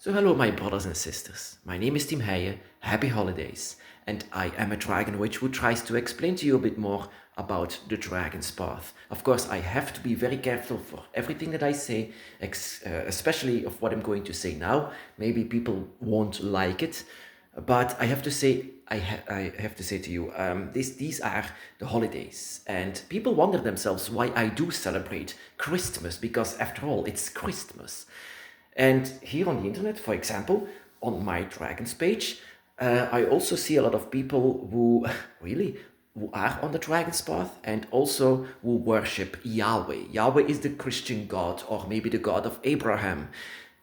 So hello my brothers and sisters, my name is Tim Heijen, happy holidays, and I am a dragon witch who tries to explain to you a bit more about the dragon's path. Of course, I have to be very careful for everything that I say, especially of what I'm going to say now. Maybe people won't like it, but I have to say, I have to say to you, these are the holidays, and people wonder themselves why I do celebrate Christmas, because after all, it's Christmas. And here on the internet, for example, on my Dragons page, I also see a lot of people who really who are on the Dragon's path and also who worship Yahweh. Yahweh is the Christian God, or maybe the God of Abraham.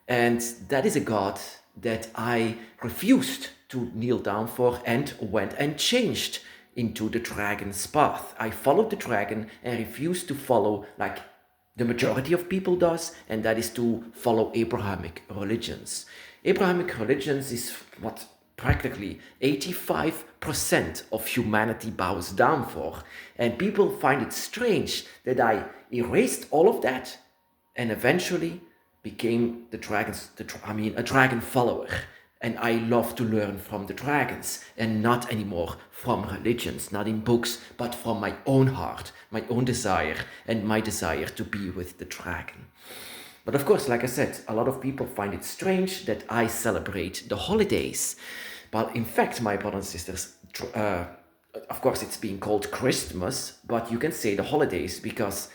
And that is a God that I refused to kneel down for and went and changed into the dragon's path. I followed the dragon and refused to follow like the majority of people does, and that is to follow Abrahamic religions. Abrahamic religions is what practically 85% of humanity bows down for, and people find it strange that I erased all of that and eventually became a dragon follower. And I love to learn from the dragons and not anymore from religions, not in books, but from my own heart, my own desire, and my desire to be with the dragon. But of course, like I said, a lot of people find it strange that I celebrate the holidays. But in fact, my brothers and sisters, of course, it's being called Christmas, but you can say the holidays because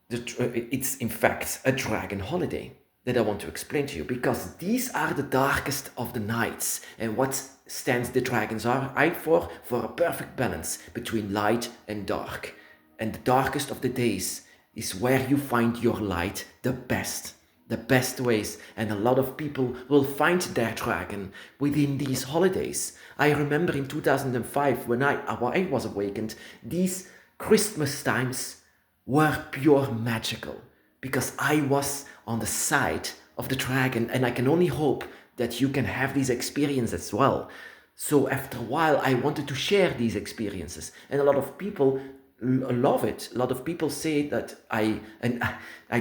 it's in fact a dragon holiday that I want to explain to you, because these are the darkest of the nights, and what stands the dragons are eye for a perfect balance between light and dark. And the darkest of the days is where you find your light the best ways, and a lot of people will find their dragon within these holidays. I remember in 2005 when I was awakened, these Christmas times were pure magical, because I was on the side of the dragon, and I can only hope that you can have these experiences as well. So after a while, I wanted to share these experiences, and a lot of people love it. A lot of people say that I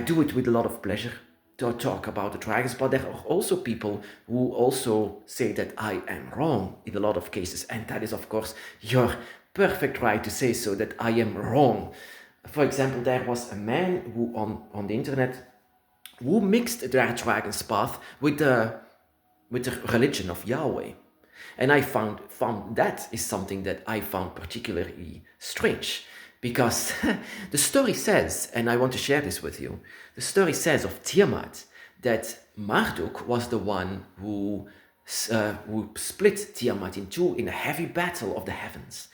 do it with a lot of pleasure to talk about the dragons, but there are also people who also say that I am wrong in a lot of cases, and that is of course your perfect right to say so, that I am wrong. For example, there was a man who on the internet who mixed the dragon's path with the religion of Yahweh. And I found that is something that I found particularly strange, because the story says, and I want to share this with you, the story says of Tiamat that Marduk was the one who split Tiamat in two in a heavy battle of the heavens.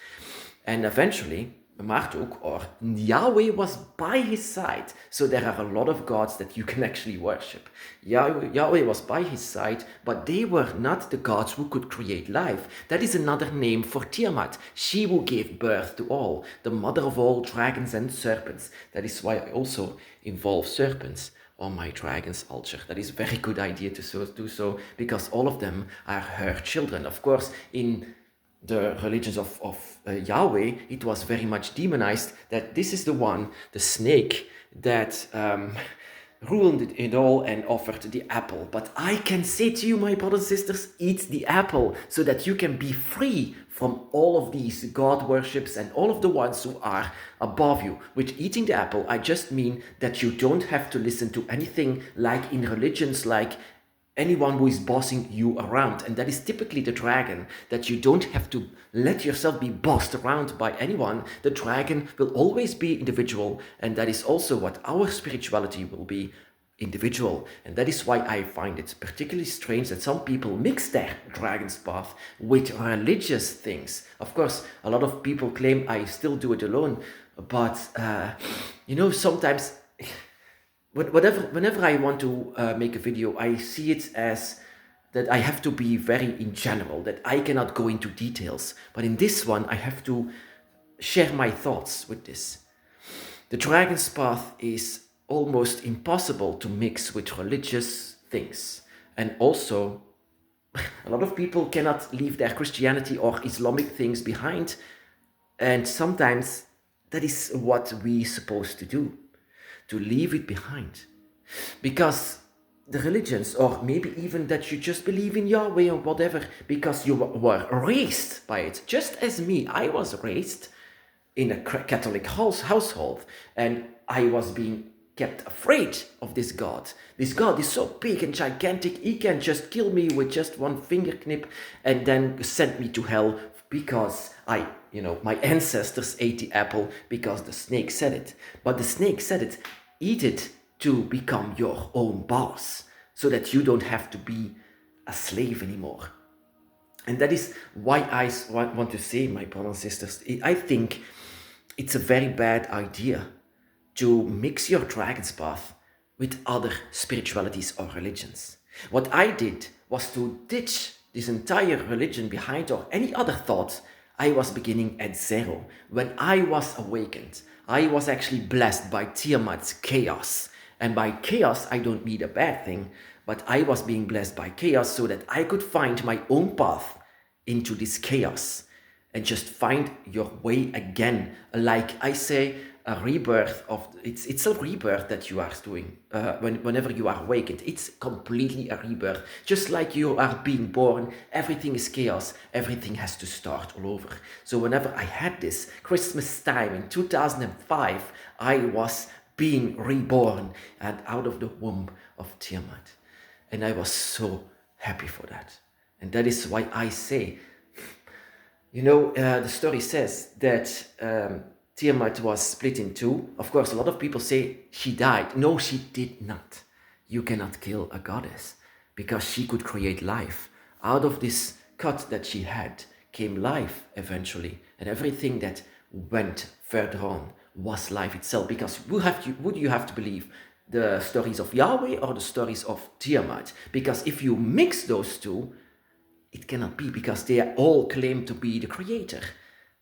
And eventually, Marduk or Yahweh was by his side. So there are a lot of gods that you can actually worship. Yahweh was by his side, but they were not the gods who could create life. That is another name for Tiamat, she who gave birth to all, the mother of all dragons and serpents. That is why I also involve serpents on my dragon's altar. That is a very good idea to do so, because all of them are her children. Of course, in the religions of Yahweh, it was very much demonized that this is the one, the snake, that ruined it all and offered the apple. But I can say to you, my brothers and sisters, eat the apple so that you can be free from all of these God worships and all of the ones who are above you. With eating the apple, I just mean that you don't have to listen to anything like in religions, like anyone who is bossing you around. And that is typically the dragon, that you don't have to let yourself be bossed around by anyone. The dragon will always be individual, and that is also what our spirituality will be, individual. And that is why I find it particularly strange that some people mix their dragon's path with religious things. Of course, a lot of people claim I still do it alone, but sometimes whenever I want to make a video, I see it as that I have to be very in general, that I cannot go into details. But in this one, I have to share my thoughts with this. The dragon's path is almost impossible to mix with religious things. And also, a lot of people cannot leave their Christianity or Islamic things behind. And sometimes that is what we're supposed to do, to leave it behind. Because the religions, or maybe even that you just believe in Yahweh or whatever because you were raised by it. Just as me, I was raised in a Catholic household, and I was being kept afraid of this God. This God is so big and gigantic, he can just kill me with just one finger snip and then send me to hell because my ancestors ate the apple because the snake said it. But the snake said it, eat it to become your own boss, so that you don't have to be a slave anymore. And that is why I want to say, my brothers and sisters, I think it's a very bad idea to mix your dragon's path with other spiritualities or religions. What I did was to ditch this entire religion behind or any other thoughts. I was beginning at zero. When I was awakened, I was actually blessed by Tiamat's chaos. And by chaos, I don't mean a bad thing, but I was being blessed by chaos so that I could find my own path into this chaos and just find your way again. Like I say, a rebirth of it's a rebirth that you are doing whenever you are awakened. It's completely a rebirth. Just like you are being born, everything is chaos. Everything has to start all over. So whenever I had this Christmas time in 2005, I was being reborn and out of the womb of Tiamat. And I was so happy for that. And that is why I say, the story says that Tiamat was split in two. Of course, a lot of people say she died. No, she did not. You cannot kill a goddess because she could create life. Out of this cut that she had came life eventually. And everything that went further on was life itself, because would you have to believe the stories of Yahweh or the stories of Tiamat? Because if you mix those two, it cannot be, because they all claim to be the creator.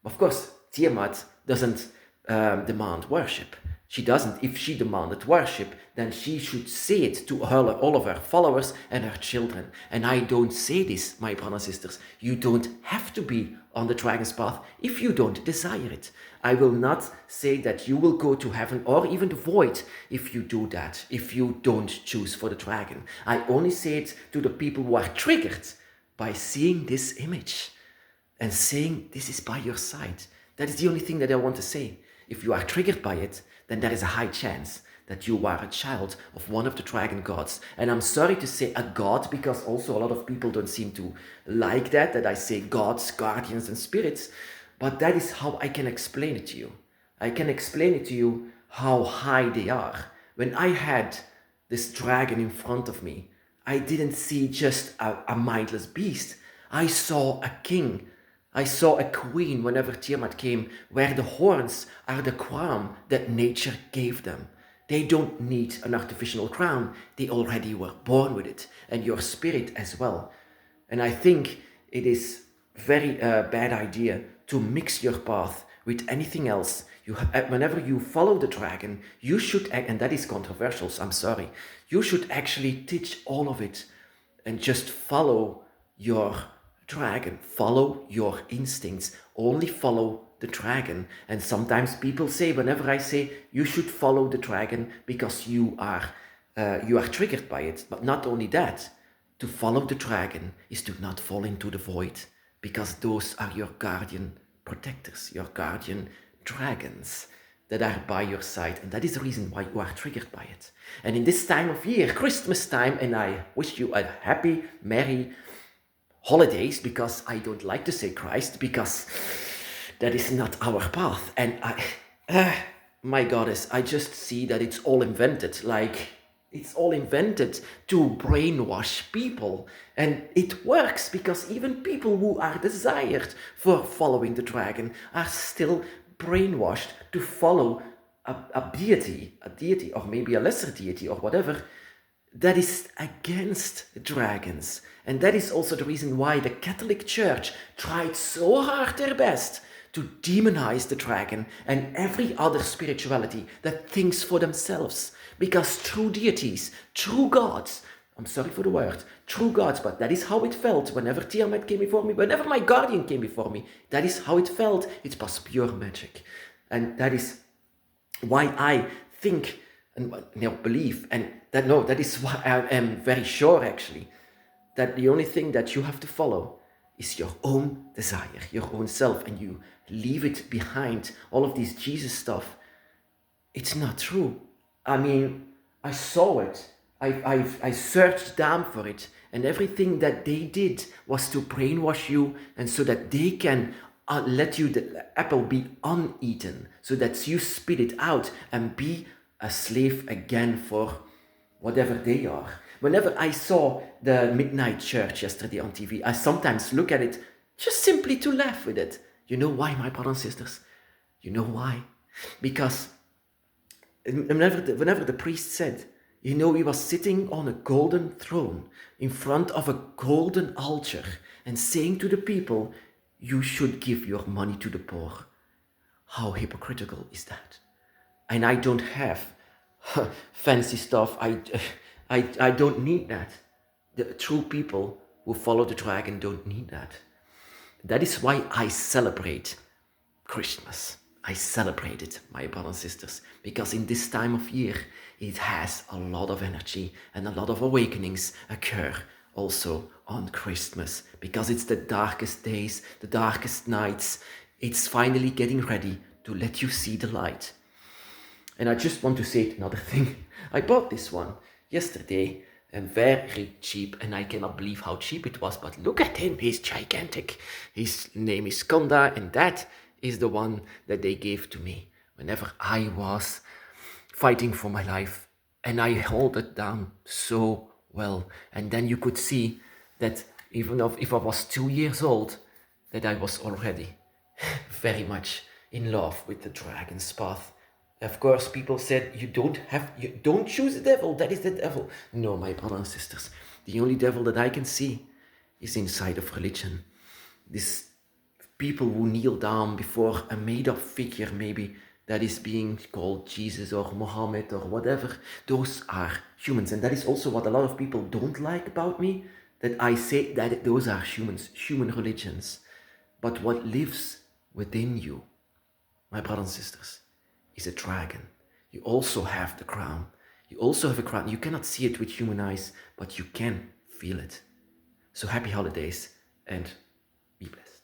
Of course, Tiamat doesn't demand worship. She doesn't. If she demanded worship, then she should say it to all of her followers and her children. And I don't say this, my brothers and sisters. You don't have to be on the dragon's path if you don't desire it. I will not say that you will go to heaven or even the void if you do that, if you don't choose for the dragon. I only say it to the people who are triggered by seeing this image and saying this is by your side. That is the only thing that I want to say. If you are triggered by it, then there is a high chance that you are a child of one of the dragon gods. And I'm sorry to say a god, because also a lot of people don't seem to like that I say gods, guardians and spirits. But that is how I can explain it to you. I can explain it to you how high they are. When I had this dragon in front of me, I didn't see just a mindless beast. I saw a king. I saw a queen whenever Tiamat came, where the horns are the crown that nature gave them. They don't need an artificial crown. They already were born with it, and your spirit as well. And I think it is very bad idea to mix your path with anything else. Whenever you follow the dragon, you should, and that is controversial, so I'm sorry, you should actually teach all of it and just follow your dragon, follow your instincts, only follow the dragon. And sometimes people say, whenever I say you should follow the dragon because you are triggered by it. But not only that, to follow the dragon is to not fall into the void, because those are your guardian protectors, your guardian dragons that are by your side. And that is the reason why you are triggered by it. And in this time of year, Christmas time, and I wish you a happy, merry holidays, because I don't like to say Christ, because that is not our path. And my goddess, I just see that it's all invented. Like, it's all invented to brainwash people. And it works, because even people who are desired for following the dragon are still brainwashed to follow a deity, or maybe a lesser deity or whatever, that is against dragons. And that is also the reason why the Catholic Church tried so hard their best to demonize the dragon and every other spirituality that thinks for themselves. Because true deities, true gods, I'm sorry for the word, true gods, but that is how it felt whenever Tiamat came before me, whenever my guardian came before me. That is how it felt. It was pure magic. And that is why I think and your belief. And that is why I am very sure, actually, that the only thing that you have to follow is your own desire, your own self, and you leave it behind. All of this Jesus stuff, it's not true. I mean, I saw it. I searched down for it, and everything that they did was to brainwash you, and so that they can let you the apple be uneaten, so that you spit it out and be a slave again for whatever they are. Whenever I saw the Midnight Church yesterday on TV, I sometimes look at it just simply to laugh with it. You know why, my brothers and sisters? You know why? Because whenever the priest said, he was sitting on a golden throne in front of a golden altar and saying to the people, you should give your money to the poor. How hypocritical is that? And I don't have fancy stuff. I don't need that. The true people who follow the dragon don't need that. That is why I celebrate Christmas. I celebrate it, my brothers and sisters, because in this time of year, it has a lot of energy and a lot of awakenings occur also on Christmas, because it's the darkest days, the darkest nights. It's finally getting ready to let you see the light. And I just want to say another thing. I bought this one yesterday and very cheap, and I cannot believe how cheap it was, but look at him, he's gigantic. His name is Konda, and that is the one that they gave to me whenever I was fighting for my life, and I held it down so well. And then you could see that even if I was 2 years old, that I was already very much in love with the dragon's path. Of course, people said, you don't choose the devil, that is the devil. No, my brothers and sisters, the only devil that I can see is inside of religion. These people who kneel down before a made-up figure, maybe, that is being called Jesus or Muhammad or whatever, those are humans. And that is also what a lot of people don't like about me, that I say that those are humans, human religions. But what lives within you, my brothers and sisters, is a dragon. You also have the crown. You also have a crown. You cannot see it with human eyes, but you can feel it. So happy holidays and be blessed.